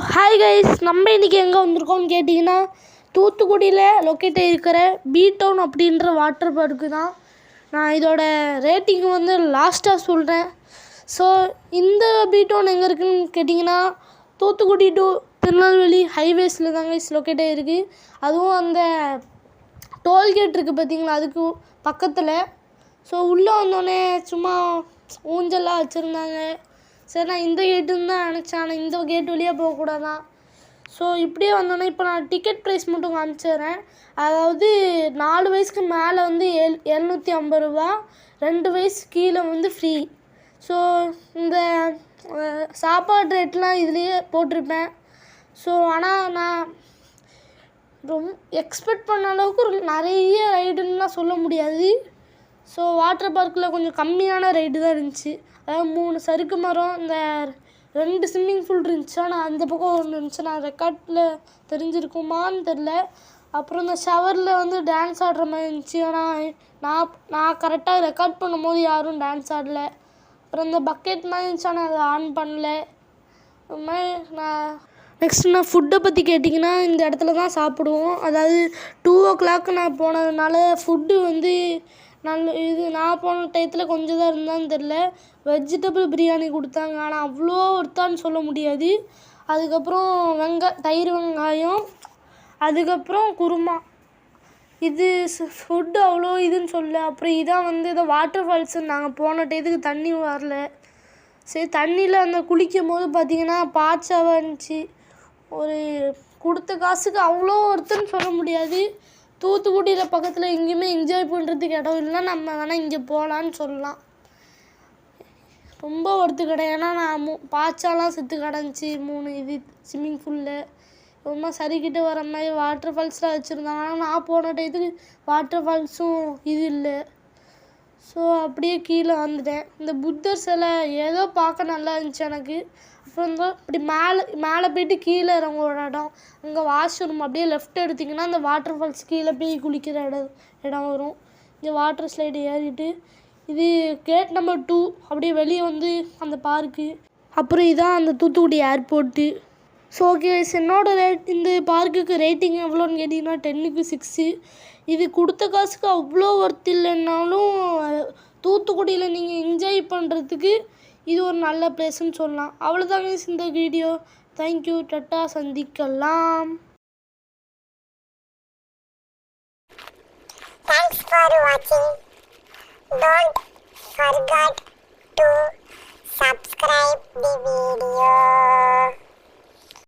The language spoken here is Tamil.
ஹாய் கைஸ், நம்ம இன்றைக்கி எங்கே வந்திருக்கோம்னு கேட்டிங்கன்னா தூத்துக்குடியில் லொக்கேட் இருக்கிற பீ டவுன் அப்படின்ற வாட்டர் பார்க்கு தான். நான் இதோட ரேட்டிங் வந்து லாஸ்ட்டாக சொல்கிறேன். ஸோ இந்த பீ டவுன் எங்கே இருக்குதுன்னு கேட்டிங்கன்னா தூத்துக்குடி டு திருநெல்வேலி ஹைவேஸில் தான் கைஸ் லொக்கேட் ஆகிருக்கு. அதுவும் அந்த டோல்கேட் இருக்குது பார்த்தீங்களா, அதுக்கு பக்கத்தில். ஸோ உள்ளே வந்தோடனே சும்மா ஊஞ்சல்லாம் வச்சுருந்தாங்க. சரி, நான் இந்த கேட்டுன்னு தான் நினச்சேன், ஆனால் இந்த கேட் வழியாக போகக்கூடாதான். ஸோ இப்படியே வந்தோன்னே இப்போ நான் டிக்கெட் ப்ரைஸ் மட்டும் காமிச்சிடுறேன். அதாவது 4 வயசுக்கு மேலே வந்து 750 ரூபா, 2 வயசு கீழே வந்து ஃப்ரீ. ஸோ இந்த சாப்பாடு ரேட்லாம் இதுலேயே போட்டிருப்பேன். ஸோ ஆனால் நான் ரொம்ப எக்ஸ்பெக்ட் பண்ண அளவுக்கு நிறைய ரைடுன்னெலாம் சொல்ல முடியாது. ஸோ வாட்டர் பார்க்கில் கொஞ்சம் கம்மியான ரைடு தான் இருந்துச்சு. அதாவது 3 சறுக்கு மரம், இந்த 2 ஸ்விம்மிங் பூல் இருந்துச்சு. ஆனால் அந்த பக்கம் ஒன்று இருந்துச்சு, நான் ரெக்கார்டில் தெரிஞ்சிருக்குமான்னு தெரில. அப்புறம் இந்த ஷவரில் வந்து டான்ஸ் ஆடுற மாதிரி இருந்துச்சு. ஆனால் நான் கரெக்டாக ரெக்கார்ட் பண்ணும்போது யாரும் டான்ஸ் ஆடலை. அப்புறம் இந்த பக்கெட் மாதிரி இருந்துச்சு, ஆனால் அதை ஆன் பண்ணல. அது மாதிரி நான் ஃபுட்டை பற்றி கேட்டிங்கன்னா இந்த இடத்துல தான் சாப்பிடுவோம். அதாவது 2 o'clock நான் போனதுனால ஃபுட்டு வந்து நான் போன டயத்தில் கொஞ்சம் தான் இருந்தான்னு தெரில. வெஜிடபிள் பிரியாணி கொடுத்தாங்க, ஆனால் அவ்வளோ ஒர்த்தான்னு சொல்ல முடியாது. அதுக்கப்புறம் தயிர் வெங்காயம், அதுக்கப்புறம் குருமா. இது ஃபுட்டு அவ்வளோ இதுன்னு சொல்ல. அப்புறம் இதான் வந்து ஏதோ வாட்டர் ஃபால்ஸு. நாங்கள் போன டயத்துக்கு தண்ணி வரல. சரி, தண்ணியில் அந்த குளிக்கும் போது பார்த்திங்கன்னா பாய்ச்சாவாக இருந்துச்சு. ஒரு கொடுத்த காசுக்கு அவ்வளோ ஒர்த்துன்னு சொல்ல முடியாது. தூத்துக்குடியில் பக்கத்தில் எங்கேயுமே என்ஜாய் பண்ணுறதுக்கு இடம் இல்லைனா நம்ம வேணால் இங்கே போகலான்னு சொல்லலாம். ரொம்ப ஒர்த்து கிடையாது. ஏன்னா நான் பாய்ச்சாலாம் செத்து கிடந்துச்சி 3 இது ஸ்விம்மிங் பூலில். ரொம்ப சரிக்கிட்டு வர மாதிரி வாட்டர் ஃபால்ஸ்லாம் வச்சுருந்தாங்க. ஆனால் நான் போன டயத்துக்கு வாட்டர் ஃபால்ஸும் இது இல்லை. ஸோ அப்படியே கீழே வந்துட்டேன். இந்த புத்தர் சிலை ஏதோ பார்க்க நல்லா இருந்துச்சு எனக்கு. அப்புறம் இப்படி மேலே போய்ட்டு கீழே இறங்குற இடம், அங்கே வாஷ்ரூம். அப்படியே லெஃப்ட் எடுத்திங்கன்னா அந்த வாட்டர் ஃபால்ஸ் கீழே போய் குளிக்கிற இடம் வரும். இங்கே வாட்டர் ஸ்லைடு ஏறிட்டு இது கேட் நம்பர் 2. அப்படியே வெளியே வந்து அந்த பார்க்கு. அப்புறம் இதான் அந்த தூத்துக்குடி ஏர்போர்ட்டு. ஸோ ஓகே, என்னோட இந்த பார்க்குக்கு ரேட்டிங் எவ்வளோன்னு கேட்டிங்கன்னா 10க்கு 6. இது கொடுத்த காசுக்கு அவ்வளோ ஒர்த் இல்லைன்னாலும் தூத்துக்குடியில் நீங்கள் என்ஜாய் பண்ணுறதுக்கு இது ஒரு நல்ல பிளேஸ்ன்னு சொல்லலாம். அவ்வளோதாங்க இந்த வீடியோ. தேங்க்யூ, டட்டா, சந்திக்கலாம். Thanks for watching. Don't forget to subscribe the video.